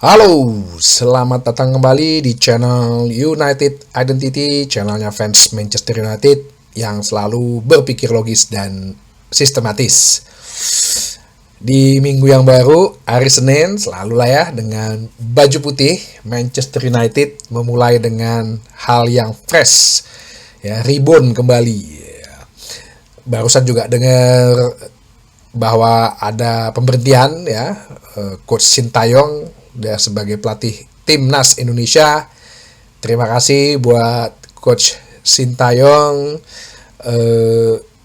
Halo, selamat datang kembali di channel United Identity, channelnya fans Manchester United yang selalu berpikir logis dan sistematis. Di minggu yang baru, hari Senin, selalu lah ya, dengan baju putih, Manchester United memulai dengan hal yang fresh, ya, reborn kembali. Barusan juga dengar bahwa ada pemberhentian ya, Coach Sintayong dia sebagai pelatih timnas Indonesia. Terima kasih buat Coach Sintayong.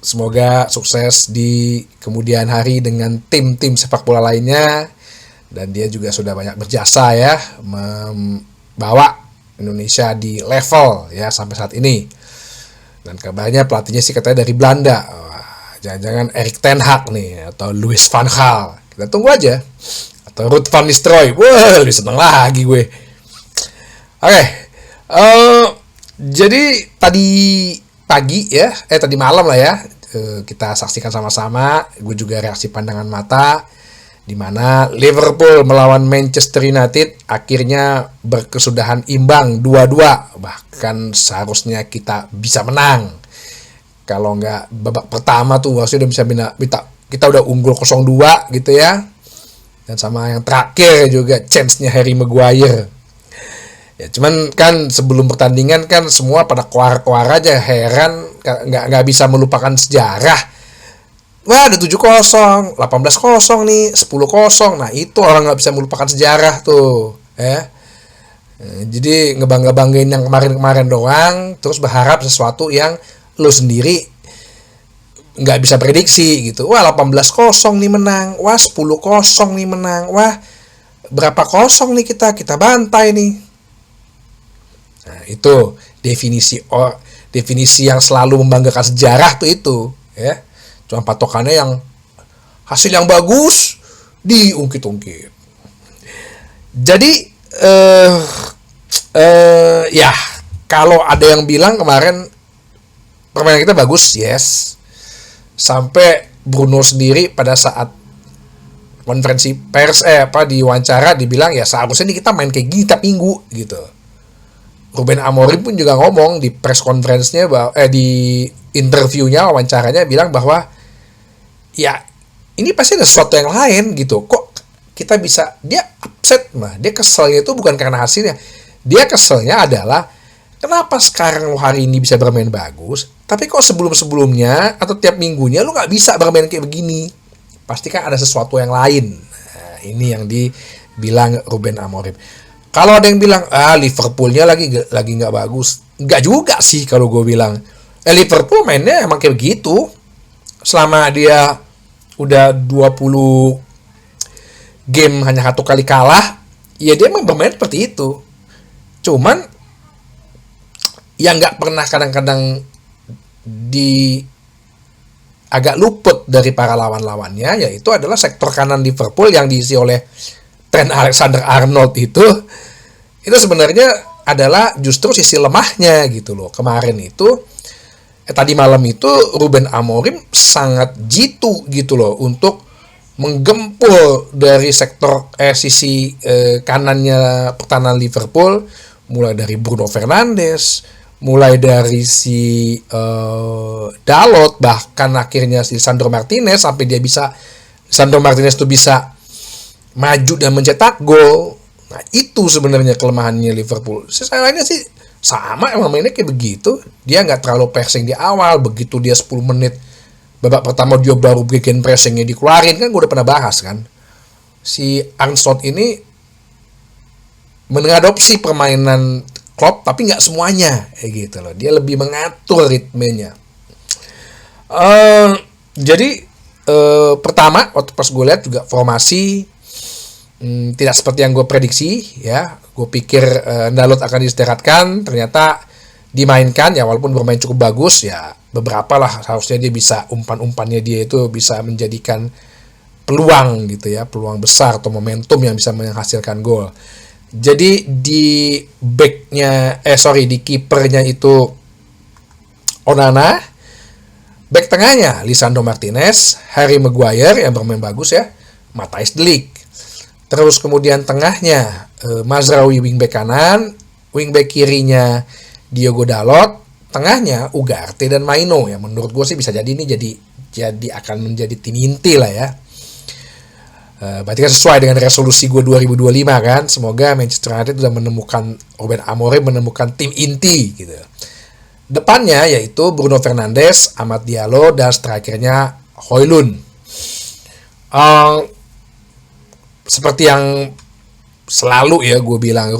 Semoga sukses di kemudian hari dengan tim-tim sepak bola lainnya. Dan dia juga sudah banyak berjasa ya, membawa Indonesia di level ya sampai saat ini. Dan kabarnya pelatihnya sih katanya dari Belanda. Jangan-jangan Erik ten Hag nih atau Louis van Gaal. Kita tunggu aja. Atau Ruud van Nistelrooy. Wah, lebih seneng lagi gue. Oke. Jadi tadi pagi ya, tadi malam lah ya, kita saksikan sama-sama. Gue juga reaksi pandangan mata di mana Liverpool melawan Manchester United akhirnya berkesudahan imbang 2-2. Bahkan seharusnya kita bisa menang. Kalau nggak babak pertama tuh harusnya udah bisa kita udah unggul 0-2 gitu ya. Dan sama yang terakhir juga chance-nya Harry Maguire. Ya cuman kan sebelum pertandingan kan semua pada keluar aja, heran nggak bisa melupakan sejarah. Wah, ada 7-0, 18-0 nih, 10-0. Nah, itu orang nggak bisa melupakan sejarah tuh, ya. Jadi ngebanggain yang kemarin-kemarin doang, terus berharap sesuatu yang lo sendiri nggak bisa prediksi gitu. Wah, 18-0 nih menang. Wah, 10-0 nih menang. Wah, berapa kosong nih kita bantai nih. Nah, itu definisi yang selalu membanggakan sejarah tuh itu, ya. Cuma patokannya yang hasil yang bagus diungkit-ungkit. Jadi ya, kalau ada yang bilang kemarin permainan kita bagus, yes. Sampai Bruno sendiri pada saat konferensi pers di wawancara dibilang ya seharusnya kita main kayak gini tiap minggu gitu. Ruben Amorim pun juga ngomong di press conference-nya di interviewnya, wawancaranya bilang bahwa ya ini pasti ada sesuatu yang lain gitu. Kok kita bisa, dia upset mah, dia keselnya itu bukan karena hasilnya. Dia keselnya adalah kenapa sekarang lo hari ini bisa bermain bagus, tapi kok sebelum-sebelumnya atau tiap minggunya lo nggak bisa bermain kayak begini? Pasti kan ada sesuatu yang lain. Nah, ini yang dibilang Ruben Amorim. Kalau ada yang bilang Liverpoolnya lagi nggak bagus, nggak juga sih kalau gue bilang. Liverpool mainnya emang kayak begitu. Selama dia udah 20 game hanya satu kali kalah, ya dia memang bermain seperti itu. Cuman yang nggak pernah kadang-kadang agak luput dari para lawan-lawannya, yaitu adalah sektor kanan Liverpool yang diisi oleh Trent Alexander-Arnold itu sebenarnya adalah justru sisi lemahnya gitu loh. Kemarin itu tadi malam itu Ruben Amorim sangat jitu gitu loh untuk menggempur dari sektor sisi kanannya pertahanan Liverpool, mulai dari Bruno Fernandes, mulai dari si Dalot, bahkan akhirnya si Lisandro Martinez, sampai Lisandro Martinez tuh bisa maju dan mencetak gol. Nah, itu sebenarnya kelemahannya Liverpool. Sisanya sih sama, emang mainnya kayak begitu. Dia nggak terlalu pressing di awal. Begitu dia 10 menit babak pertama dia baru bikin pressingnya dikeluarin, kan gue udah pernah bahas kan. Si Armstrong ini mengadopsi permainan Klopp, tapi nggak semuanya kayak gitu loh. Dia lebih mengatur ritmenya. Jadi pertama waktu pas gue lihat juga formasi tidak seperti yang gue prediksi ya. Gue pikir Dalot akan diistirahatkan, ternyata dimainkan ya, walaupun bermain cukup bagus ya. Beberapa lah harusnya dia bisa, umpan-umpannya dia itu bisa menjadikan peluang gitu ya, peluang besar atau momentum yang bisa menghasilkan gol. Jadi di di kipernya itu Onana, back tengahnya Lisandro Martinez, Harry Maguire yang bermain bagus ya, Matthijs de Ligt. Terus kemudian tengahnya Mazraoui wingback kanan, wingback kirinya Diogo Dalot, tengahnya Ugarte dan Maino. Ya menurut gue sih bisa jadi ini jadi akan menjadi tim inti lah ya. Berarti kan sesuai dengan resolusi gue 2025 kan. Semoga Manchester United sudah menemukan, Ruben Amorim menemukan tim inti gitu. Depannya yaitu Bruno Fernandes, Amad Diallo, dan strikernya Højlund. Seperti yang selalu ya gue bilang,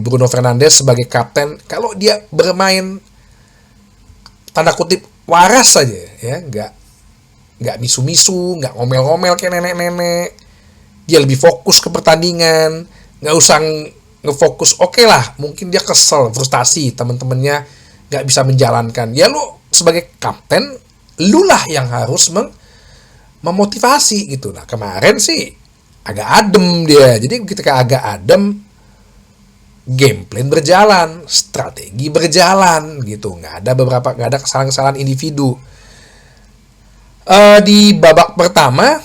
Bruno Fernandes sebagai kapten, kalau dia bermain tanda kutip waras saja ya, nggak misu-misu, nggak ngomel-ngomel kayak nenek-nenek, dia lebih fokus ke pertandingan, nggak usah ngefokus. Oke lah, mungkin dia kesel, frustasi, teman-temannya nggak bisa menjalankan. Ya lu sebagai kapten, lu lah yang harus memotivasi gitu. Nah kemarin sih agak adem dia. Jadi ketika agak adem, game plan berjalan, strategi berjalan gitu. Nggak ada kesalahan-kesalahan individu. Di babak pertama,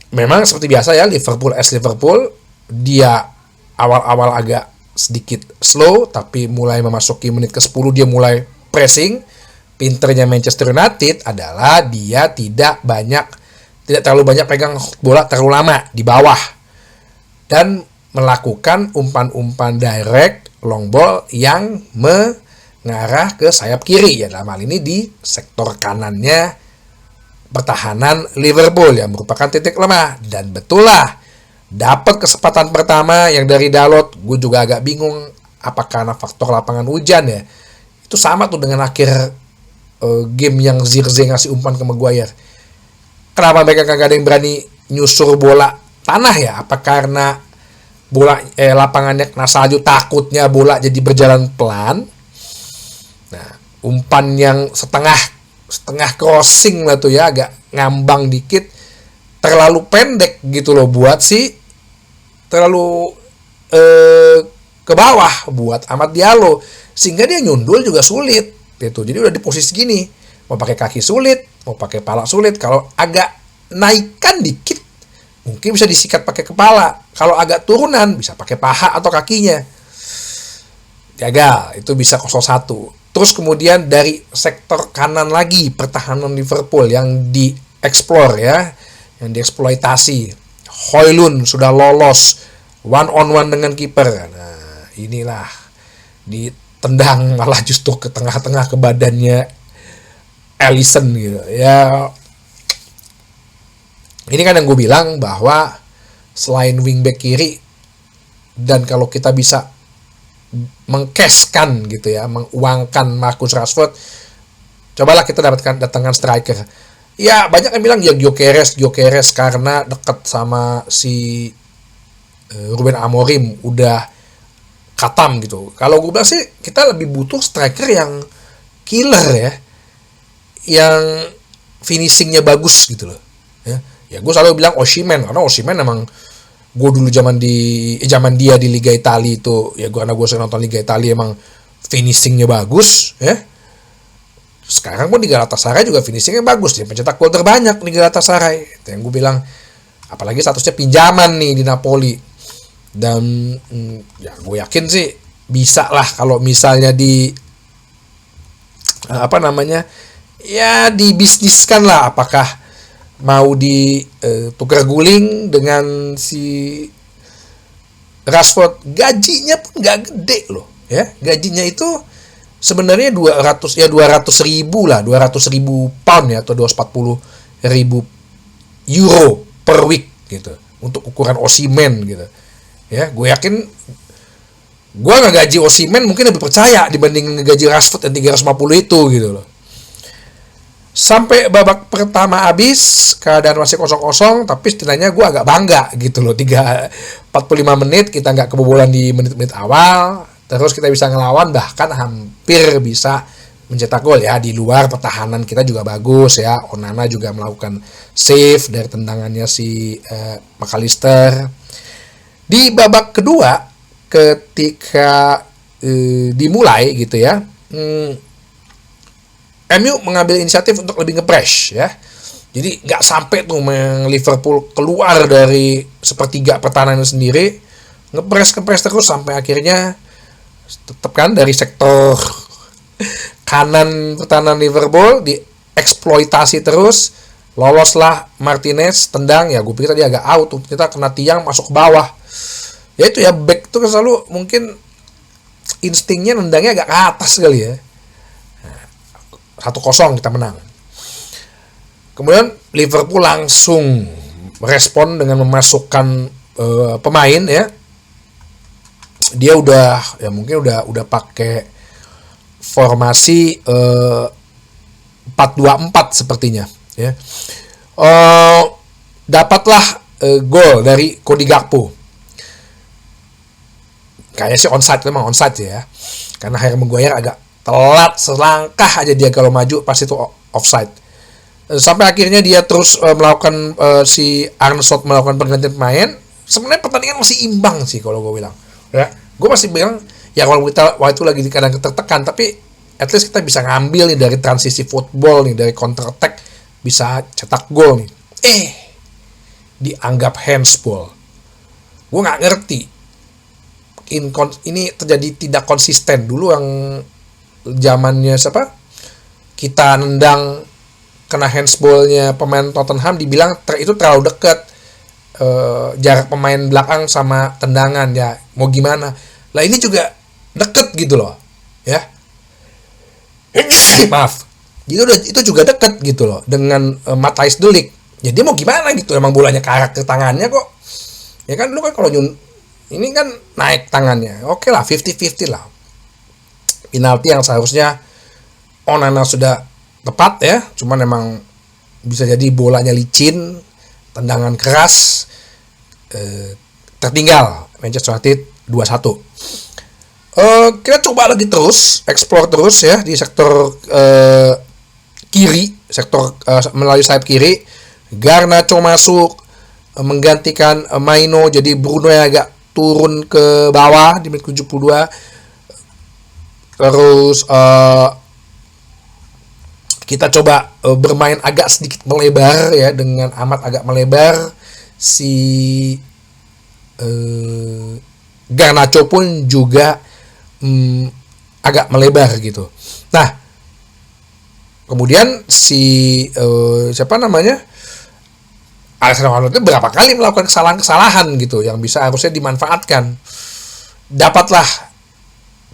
memang seperti biasa ya, Liverpool, dia awal-awal agak sedikit slow, tapi mulai memasuki menit ke-10 dia mulai pressing. Pinternya Manchester United adalah dia tidak terlalu banyak pegang bola terlalu lama di bawah dan melakukan umpan-umpan direct long ball yang mengarah ke sayap kiri, ya dalam hal ini di sektor kanannya pertahanan Liverpool yang merupakan titik lemah. Dan betul lah, dapat kesempatan pertama yang dari Dalot. Gue juga agak bingung apakah karena faktor lapangan hujan ya. Itu sama tuh dengan akhir game yang Zirkzee ngasih umpan ke Maguire. Kenapa mereka kagak ada yang berani nyusur bola tanah ya? Apa karena lapangannya kena salju, takutnya bola jadi berjalan pelan? Nah, umpan yang setengah crossing lah tuh ya, agak ngambang dikit, terlalu pendek gitu loh buat terlalu ke bawah buat Amad Diallo, sehingga dia nyundul juga sulit gitu. Jadi udah di posisi gini, mau pakai kaki sulit, mau pakai pala sulit. Kalau agak naikkan dikit mungkin bisa disikat pakai kepala, kalau agak turunan bisa pakai paha atau kakinya. Gagal, itu bisa 0-1. Terus kemudian dari sektor kanan lagi pertahanan Liverpool yang dieksplor ya, yang dieksploitasi. Højlund sudah lolos one on one dengan kiper. Nah, inilah ditendang malah justru ke tengah-tengah ke badannya Alisson gitu. Ya, ini kan yang gue bilang bahwa selain wingback kiri, dan kalau kita bisa mengcashkan gitu ya, menguangkan Marcus Rashford, cobalah kita datangkan striker. Ya banyak yang bilang ya Gyökeres karena dekat sama si Ruben Amorim, udah katam gitu. Kalau gue bilang sih kita lebih butuh striker yang killer ya, yang finishingnya bagus gitu loh. Ya gue selalu bilang Osimhen, karena Osimhen emang gue dulu zaman dia di Liga Italia itu ya, karena gue sering nonton Liga Italia, emang finishingnya bagus ya. Sekarang pun di Galatasaray juga finishingnya bagus, dia pencetak gol terbanyak di Galatasaray. Itu yang gue bilang, apalagi statusnya pinjaman nih di Napoli. Dan ya gue yakin sih bisa lah kalau misalnya dibisniskan lah, apakah mau ditukar guling dengan si Rashford. Gajinya pun gak gede loh ya, gajinya itu sebenarnya 200 ribu pound ya, atau 240 ribu euro per week gitu untuk ukuran Osimhen gitu ya. Gue yakin gue nggak gaji Osimhen mungkin lebih percaya dibanding ngegaji Rashford yang 350 itu gitu loh. Sampai babak pertama habis, keadaan masih 0-0, tapi setidaknya gue agak bangga gitu loh. 45 menit kita nggak kebobolan di menit-menit awal, terus kita bisa ngelawan, bahkan hampir bisa mencetak gol ya. Di luar pertahanan kita juga bagus ya, Onana juga melakukan save dari tendangannya si McAllister. Di babak kedua ketika dimulai gitu ya, MU mengambil inisiatif untuk lebih nge-press ya. Jadi nggak sampai tuh Liverpool keluar dari sepertiga pertahanan sendiri, ngepres terus sampai akhirnya tetap kan dari sektor kanan pertahanan Liverpool dieksploitasi terus, loloslah Martinez, tendang, ya gue pikir tadi agak out tuh, kita kena tiang masuk ke bawah. Ya itu ya, back tuh selalu mungkin instingnya nendangnya agak ke atas kali ya. 1-0 kita menang. Kemudian Liverpool langsung merespon dengan memasukkan pemain ya. Dia udah ya mungkin udah pakai formasi 4-2-4 sepertinya ya. Dapatlah gol dari Cody Gakpo. Kayaknya sih onside, memang onside ya. Karena Harry Maguire agak telat selangkah aja dia kalau maju, pasti itu offside. Sampai akhirnya dia terus melakukan si Arne Slot melakukan pergantian pemain. Sebenarnya pertandingan masih imbang sih kalau gue bilang. Ya, gue masih bilang ya kalau kita waktu itu lagi kadang tertekan, tapi at least kita bisa ngambil nih dari transisi football nih, dari counter attack bisa cetak gol nih. Dianggap handsball. Gue nggak ngerti. Ini terjadi tidak konsisten. Dulu yang zamannya siapa? Kita nendang kena handsballnya pemain Tottenham, dibilang itu terlalu dekat jarak pemain belakang sama tendangan, ya mau gimana lah, ini juga deket gitu loh ya. Maaf, itu juga deket gitu loh dengan Matthijs de Ligt. Jadi mau gimana gitu, emang bolanya ke arah ke tangannya kok ya kan. Lu kan kalau ini kan naik tangannya, oke lah, 50-50 lah. Penalti yang seharusnya Onana sudah tepat ya, cuman emang bisa jadi bolanya licin, tendangan keras, tertinggal Manchester United 2-1. Kita coba lagi terus, explore terus ya di sektor kiri, sektor melalui sayap kiri. Garnacho masuk menggantikan Maino, jadi Bruno yang agak turun ke bawah di menit 72. Terus kita coba bermain agak sedikit melebar ya, dengan amat agak melebar. Si Garnacho pun juga agak melebar gitu. Nah, kemudian si siapa namanya, Alexander Arnold itu berapa kali melakukan kesalahan gitu yang bisa harusnya dimanfaatkan. Dapatlah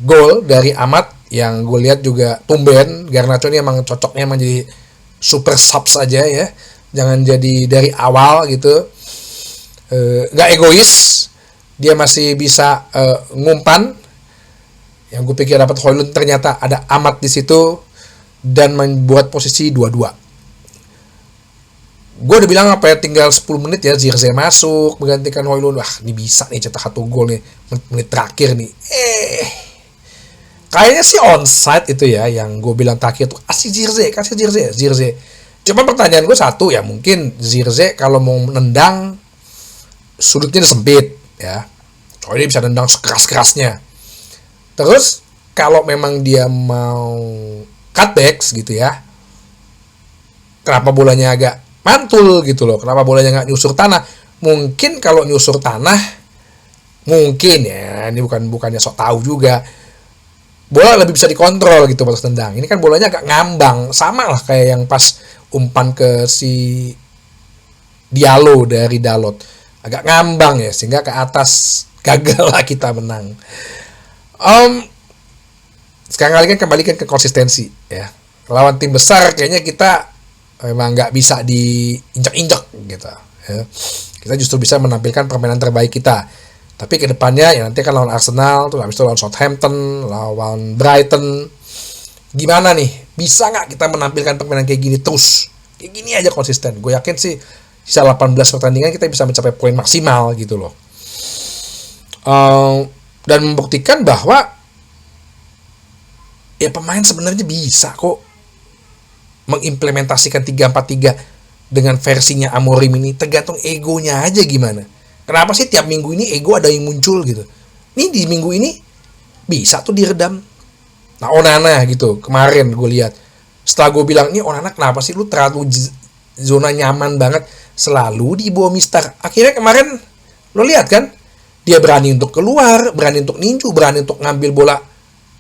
gol dari Amat yang gue lihat juga tumben. Garnacho ini emang cocoknya emang jadi super subs aja ya, jangan jadi dari awal gitu. Gak egois, dia masih bisa ngumpan. Yang gue pikir dapat Højlund, ternyata ada Amat di situ dan membuat posisi 2-2. Gue udah bilang apa ya, tinggal 10 menit ya Zirkzee masuk menggantikan Højlund. Wah, ini bisa nih cetak 1 gol nih menit terakhir nih. Kayaknya sih onside itu ya, yang gue bilang terakhir tuh kasih Zirkzee. Cuma pertanyaan gue satu ya, mungkin Zirkzee kalau mau nendang sudutnya sempit ya, soalnya dia bisa nendang sekeras-kerasnya. Terus kalau memang dia mau cutbacks gitu ya, kenapa bolanya agak mantul gitu loh, kenapa bolanya nggak nyusur tanah? Mungkin kalau nyusur tanah, mungkin ya, ini bukannya sok tahu juga, bola lebih bisa dikontrol gitu pas tendang. Ini kan bolanya agak ngambang, sama lah kayak yang pas umpan ke si Diallo dari Dalot, agak ngambang ya, sehingga ke atas, gagal lah kita menang. Sekarang kali kan kembalikan ke konsistensi ya. Lawan tim besar kayaknya kita memang nggak bisa diinjak-injak gitu ya. Kita justru bisa menampilkan permainan terbaik kita. Tapi kedepannya ya nanti kan lawan Arsenal, terus habis itu lawan Southampton, lawan Brighton. Gimana nih? Bisa nggak kita menampilkan permainan kayak gini terus? Kayak gini aja konsisten. Gue yakin sih sisa 18 pertandingan kita bisa mencapai poin maksimal gitu loh. Dan membuktikan bahwa ya pemain sebenarnya bisa kok mengimplementasikan 3-4-3 dengan versinya Amorim ini. Tergantung egonya aja gimana. Kenapa sih tiap minggu ini ego ada yang muncul gitu? Nih di minggu ini bisa tuh diredam. Nah, Onana gitu, kemarin gue lihat, setelah gue bilang, nih Onana kenapa sih lu terlalu zona nyaman banget, selalu di bawah Mister. Akhirnya kemarin lo lihat kan, dia berani untuk keluar, berani untuk ninju, berani untuk ngambil bola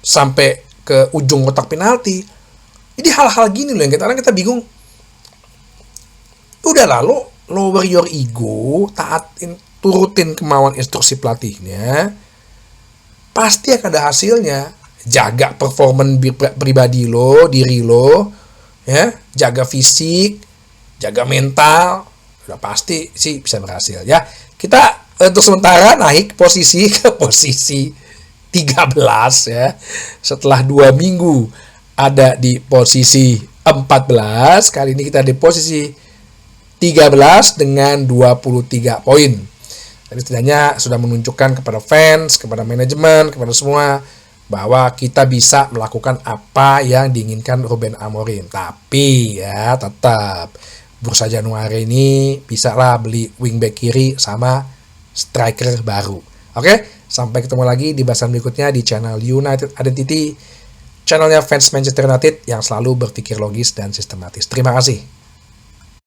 sampai ke ujung kotak penalti. Jadi hal-hal gini loh yang kadang kita bingung. Udah lalu lower your ego, taatin, turutin kemauan instruksi pelatihnya, pasti akan ada hasilnya. Jaga performan pribadi lo, diri lo, ya, jaga fisik, jaga mental, udah pasti sih bisa berhasil ya. Kita untuk sementara naik posisi ke posisi 13 ya. Setelah 2 minggu ada di posisi 14, kali ini kita di posisi 13 dengan 23 poin. Jadi setidaknya sudah menunjukkan kepada fans, kepada manajemen, kepada semua bahwa kita bisa melakukan apa yang diinginkan Ruben Amorim. Tapi ya tetap bursa Januari ini bisa lah beli wingback kiri sama striker baru. Oke, sampai ketemu lagi di bahasan berikutnya di channel United Identity, channelnya fans Manchester United yang selalu berpikir logis dan sistematis. Terima kasih.